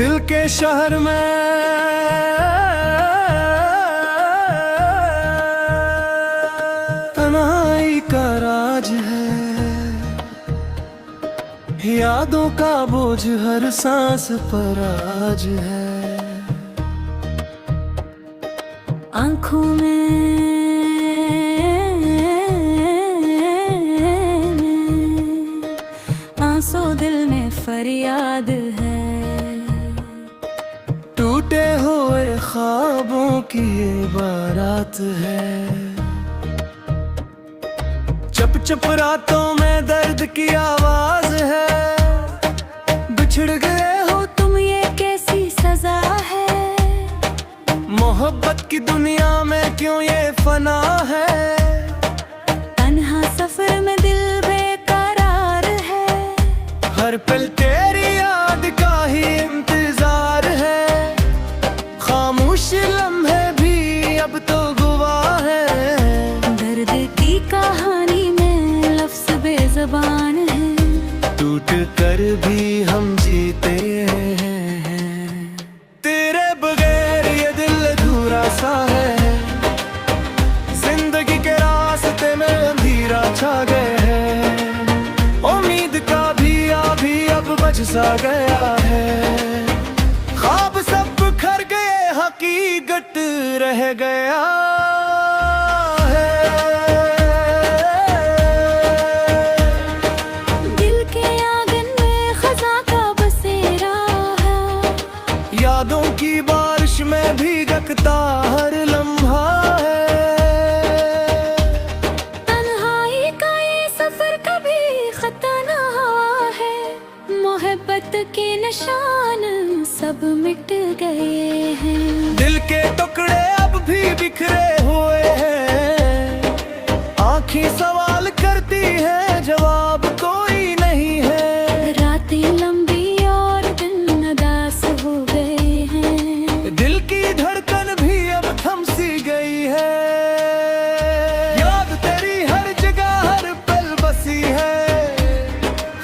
दिल के शहर में तन्हाई का राज है, यादों का बोझ हर सांस पर आज है। आँखों में आंसू, दिल में फरियाद है। टूटे हुए ख्वाबों की ये बारात है। चप चप रातों में दर्द की आवाज है। बिछड़ गए हो तुम, ये कैसी सजा है। मोहब्बत की दुनिया में क्यों ये फना है। तन्हा सफर में दिल बेकरार है। हर पल तेरी याद का ही इंतजार है। खामोश लम्हे भी अब तो गवाह है। दर्द की कहानी में लफ्ज़ बेज़बान है। टूट कर भी हम जीते हैं। तेरे बगैर ये दिल अधूरा सा है। जिंदगी के रास्ते में अंधेरा छा गए है। उम्मीद का भी अब बच सा गया है। ख्वाब सब बिखर गए, हकीकत रह गया है। दिल के आंगन में खज़ां का बसेरा है। यादों की बारिश में भीगता हर लम्हा है। तन्हाई का ये सफर कभी खता ना हुआ है। मोहब्बत के निशान सब मिट गए हैं। दिल के टुकड़े अब भी बिखरे हुए हैं। आँखें सवाल करती हैं, जवाब कोई नहीं है। रातें लंबी और दिन उदास हो गए हैं। दिल की धड़कन भी अब थम सी गई है। याद तेरी हर जगह हर पल बसी है।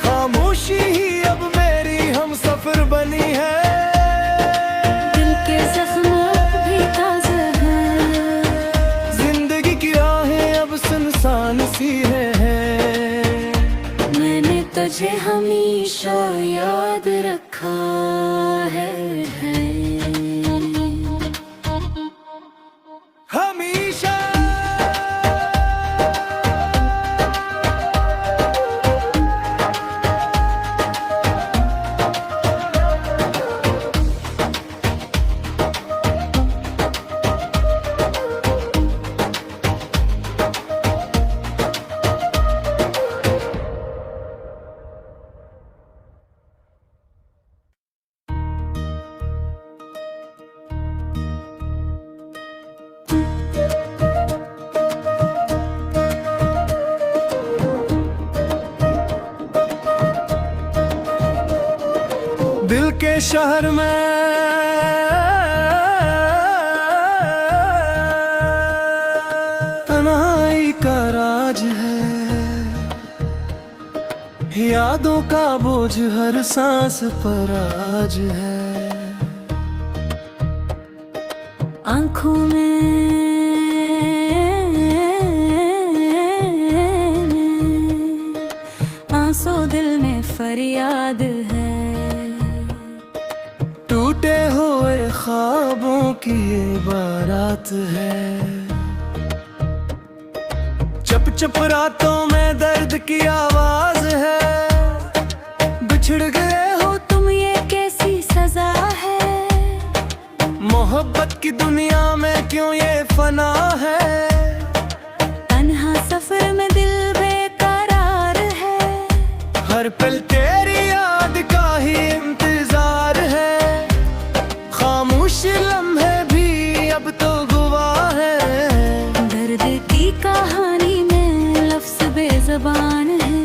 खामोशी ही अब मेरी हम सफर बनी है। दिल के जख्म अब भी ताज़ा हैं। जिंदगी की राहें अब सुनसान सी है। मैंने तुझे हमेशा याद रखा है। हमेशा दिल के शहर में तन्हाई का राज है। यादों का बोझ हर सांस पर आज है। आँखों में आंसू, दिल में फरियाद है। टूटे हुए ख्वाबों की ये बारात है। चप चप रातों में दर्द की आवाज है। बिछड़ गए हो तुम, ये कैसी सजा है। मोहब्बत की दुनिया में क्यों ये फना है। तन्हा सफर में दिल बेकरार है। हर पल तेरी याद का ही इंतजार है। खामोश लम्हे भी अब तो गवाह है। दर्द की कहानी में लफ्ज़ बेज़बान है।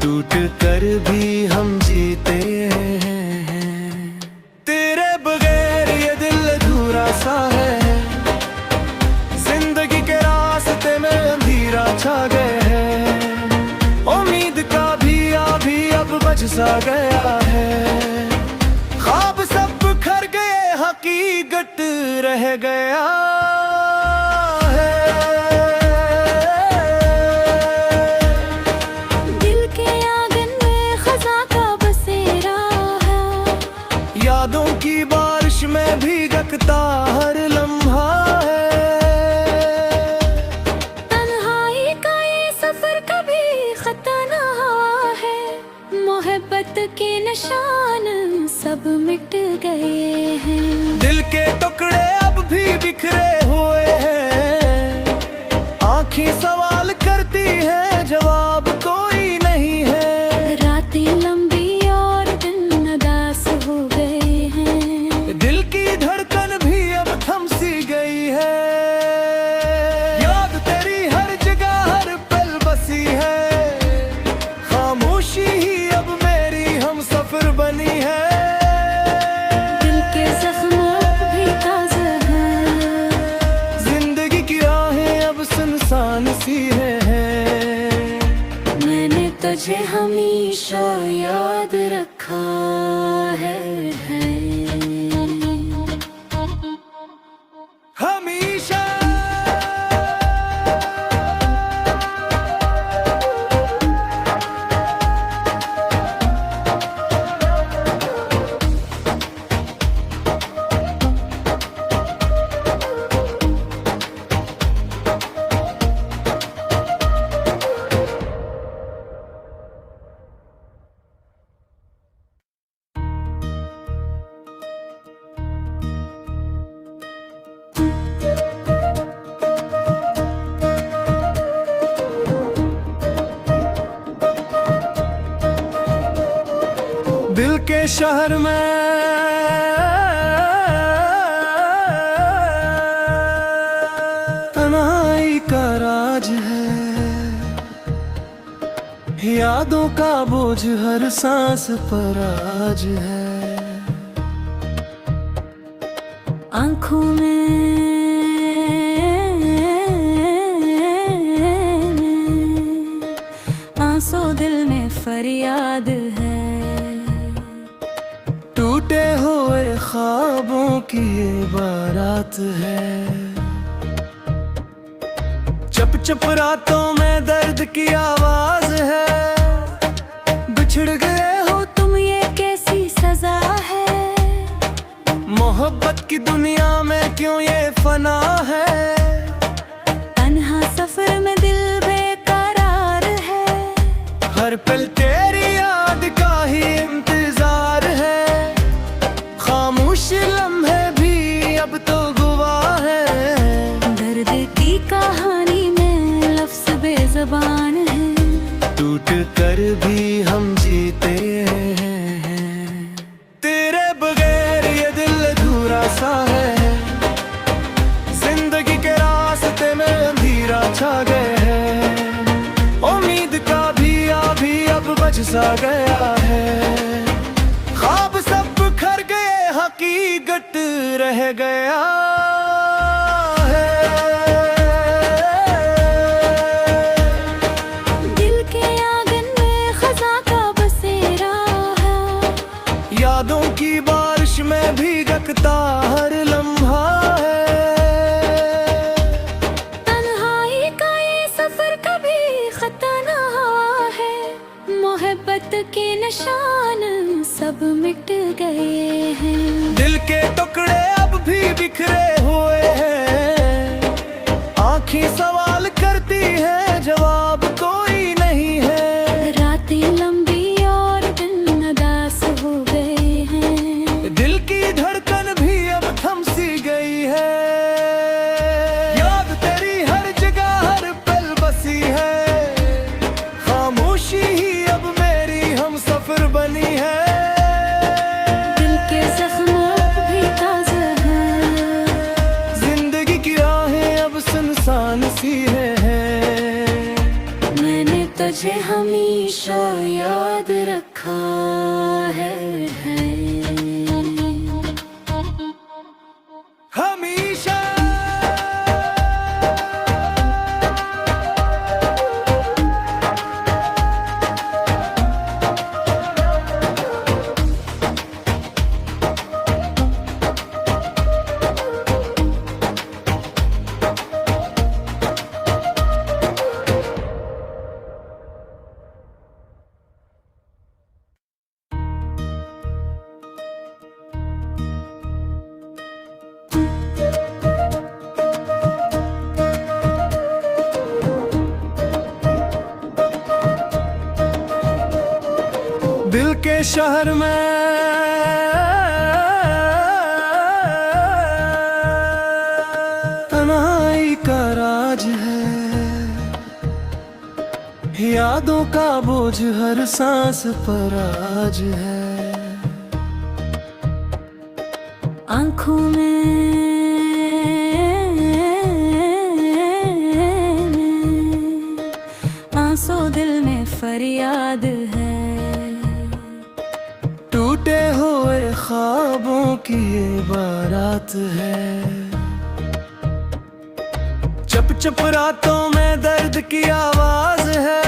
टूट कर भी हम जीते हैं। तेरे बगैर ये दिल अधूरा सा है। जिंदगी के रास्ते में अंधेरा छा गए है। उम्मीद का भी अब बच सा गया है। ख्वाब सब रह गया है। दिल के आंगन में खज़ां का बसेरा है, यादों की बारिश में भीगता हर लम्हा है। तन्हाई का ये सफर कभी खता ना हुआ है, मोहब्बत के निशान सब मिट गए हैं। दिल के टुकड़े अब भी बिखरे हुए हैं, आँखें सवाल करती हैं जवाब कोई नहीं है। रातें लंबी और दिन उदास हो गए हैं, दिल की धड़कन भी अब थम सी गई है। याद तेरी हर जगह हर पल बसी है, खामोशी ही अब मेरी हम सफर बनी है। दिल के जख्म अब भी ताज़ा हैं, जिंदगी की राहें अब सुनसान सी है। मैंने तुझे हमेशा याद रखा है। हमेशा दिल के शहर में तन्हाई का राज है, यादों का बोझ हर सांस पर आज है। आँखों में आंसू, दिल में फरियाद है। टूटे हुए ख्वाबों की ये बारात है। चुप चुप रातों में दर्द की आवाज है। बिछड़ गए हो तुम ये कैसी सजा है, मोहब्बत की दुनिया में क्यों ये फना है। तन्हा सफर में दिल बेकरार है, हर पल तेरी याद का ही इंतजार है। खामोश लम्हे भी अब तो गवाह है। दर्द की कहानी में लफ्ज़ बेज़बान है, टूट कर भी हम जीते हैं। तेरे बगैर ये दिल अधूरा सा है, जिंदगी के रास्ते में अंधेरा छा गया है। उम्मीद का भी अब बच सा गया है। ख्वाब सब बिखर गए, हकीकत रह गया है। दिल के आंगन में खज़ां का बसेरा है, यादों की बारिश में भीगता हर लम्हा है। तन्हाई का ये सफर कभी खता ना हुआ है, मोहब्बत के निशान सब मिट गए हैं। दिल के टुकड़े अब भी बिखरे हुए हैं, आँखें सवाल करती हैं जवाब कोई नहीं है। रातें लंबी और दिन उदास हो गए हैं, दिल की धड़कन भी अब थम सी गई है। याद तेरी हर जगह हर पल बसी है, खामोशी ही अब मेरी हम सफर बनी है। दिल के जख्म अब भी ताज़ा हैं, जिंदगी की राहें अब सुनसान सी है। मैंने तुझे हमेशा याद रखा है। हमेशा के शहर में तन्हाई का राज है, यादों का बोझ हर सांस पर आज है। आँखों में आंसू, दिल में फरियाद है। टूटे हुए ख्वाबों की ये बारात है। चुप चुप रातों में दर्द की आवाज है।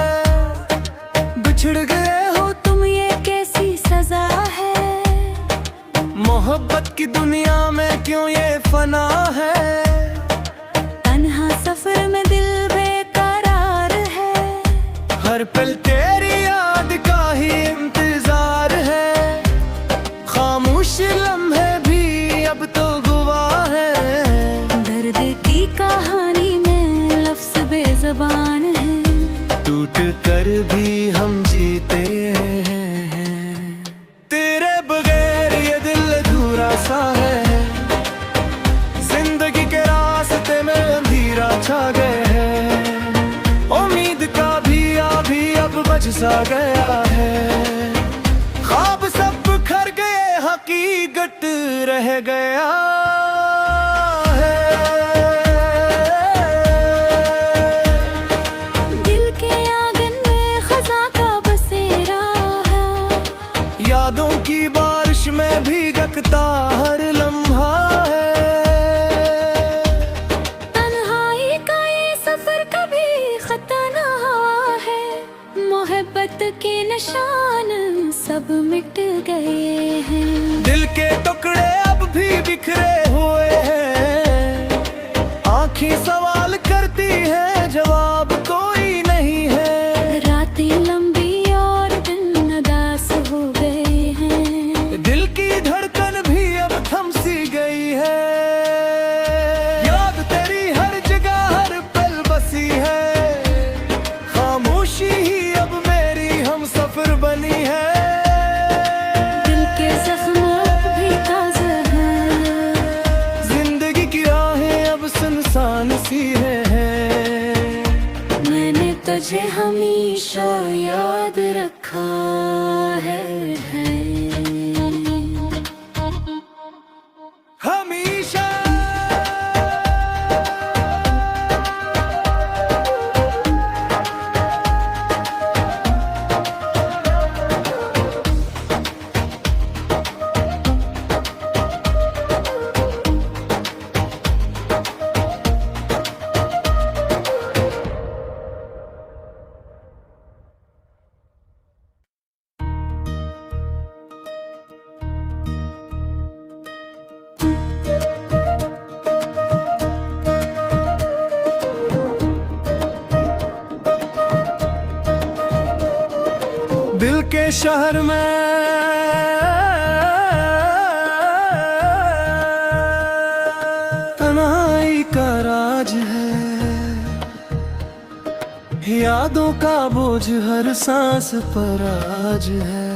बिछड़ गए हो तुम, ये कैसी सजा है। मोहब्बत की दुनिया में क्यों ये फना है। तन्हा सफर में दिल बेकरार है। हर पल तेरी याद का ही इंतजार है। खामोश लम्हे भी अब तो गवाह है। दर्द की कहानी में लफ्ज बेज़बान है। टूट कर भी हम जीते हैं। तेरे बगैर ये दिल अधूरा सा है। जिंदगी के रास्ते में अंधेरा छा गए है। उम्मीद का भी अब बज सा गया है। ख्वाब सब बिखर गए, हकीकत रह गया है। दिल के आंगन में खज़ां का बसेरा है। यादों की बारिश में भीगता हर लम्हा है। तन्हाई का ये सफर कभी खता ना हुआ है। मोहब्बत के निशान सब मिट गए हैं। दिल के टुकड़े अब भी बिखरे हुए हैं। आँखें सवाल करती हैं, जवाब कोई नहीं है। रातें लंबी और दिन उदास हो गए हैं। दिल की धड़कन भी अब थम सी गई है। याद तेरी हर जगह हर पल बसी है। खामोशी ही अब मेरी हम सफर बनी है। दिल के जख्म अब भी ताज़ा हैं। जिंदगी की राहें अब सुनसान सी है। मैंने तुझे हमेशा याद रखा है। हमेशा दिल के शहर में तन्हाई का राज है। यादों का बोझ हर सांस पर आज है।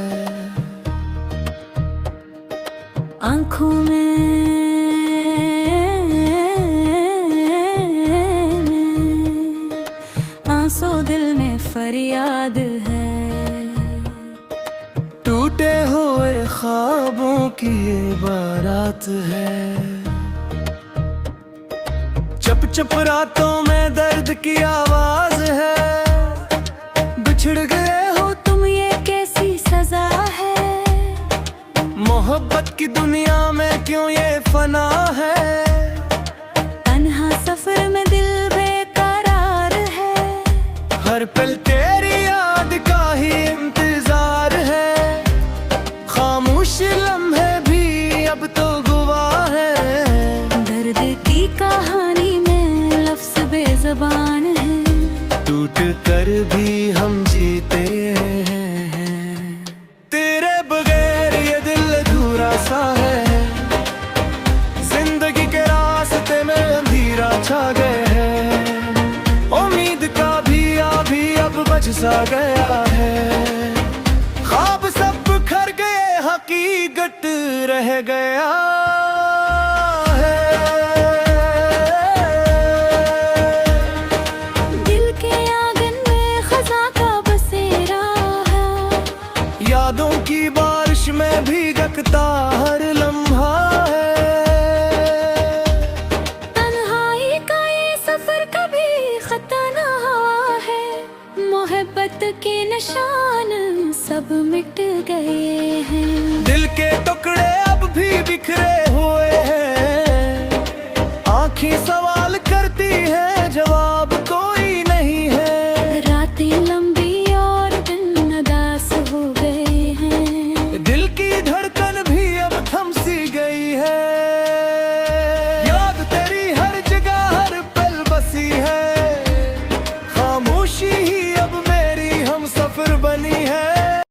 आँखों में आंसू, दिल में फरियाद है। टूटे हुए ख्वाबों की ये बारात है। चुप चुप रातों में दर्द की आवाज है। बिछड़ गए हो तुम, ये कैसी सजा है। मोहब्बत की दुनिया में क्यों ये फना है। तन्हा सफर में दिल बेकरार है। हर पल तेरी याद का ही इंतजार है। खामोश लम्हे भी अब तो गवाह है। दर्द की कहानी में लफ्ज बेज़बान है। टूट कर भी हम जीते हैं। तेरे बगैर ये दिल अधूरा सा है। जिंदगी के रास्ते में अंधेरा छा गए है। उम्मीद का भी अब बज सा गया है। ख्वाब सब बिखर निकट रह गया है। दिल के आंगन में खज़ां का बसेरा है, यादों की बारिश में भीगता हर लम्हा है। तन्हाई का ये सफर कभी खता ना हुआ है, मोहब्बत के निशान सब मिट गए हैं। दिल के टुकड़े अब भी बिखरे हुए हैं,